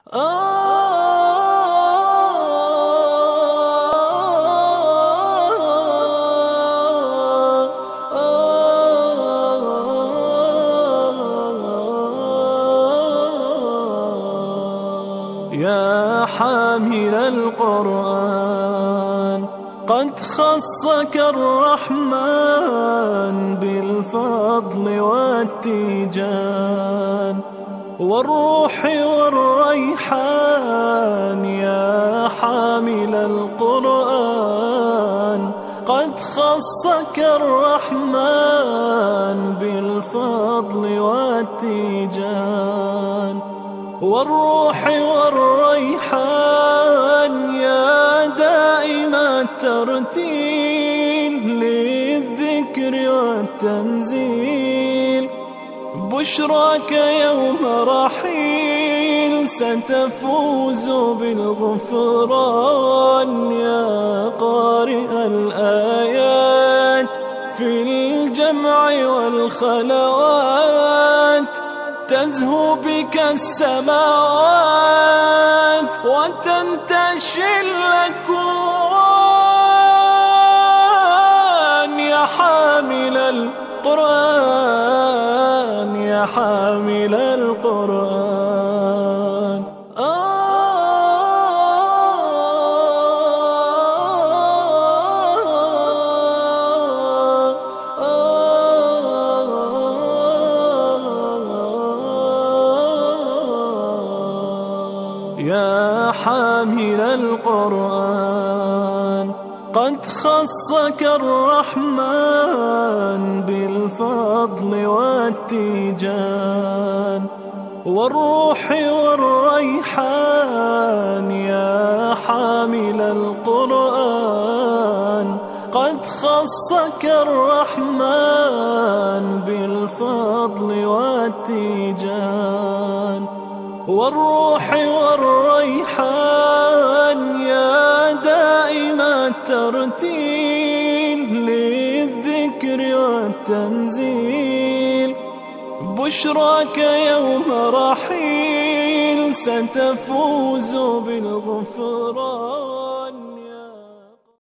يا حامل القرآن قد خصك الرحمن بالفضل والتيجان والروح والريحان. يا حامل القرآن قد خصك الرحمن بالفضل والتيجان والروح والريحان. يا دائم الترتيل للذكر والتنزيل، بشراك يوم رحيل ستفوز بالغفران. يا قارئ الآيات في الجمع والخلوات، تزهو بك السماوات وتنتشي الأكوان. يا حامل القرآن، يا حامل القرآن. يا حامل القرآن قد خصك الرحمن بالفضل والتيجان والروح والريحان. يا حامل القرآن قد خصك الرحمن بالفضل والتيجان والروح والريحان. يا دائم الترتيل للذكر والتنزيل، بشراك يوم رحيل ستفوز بالغفران.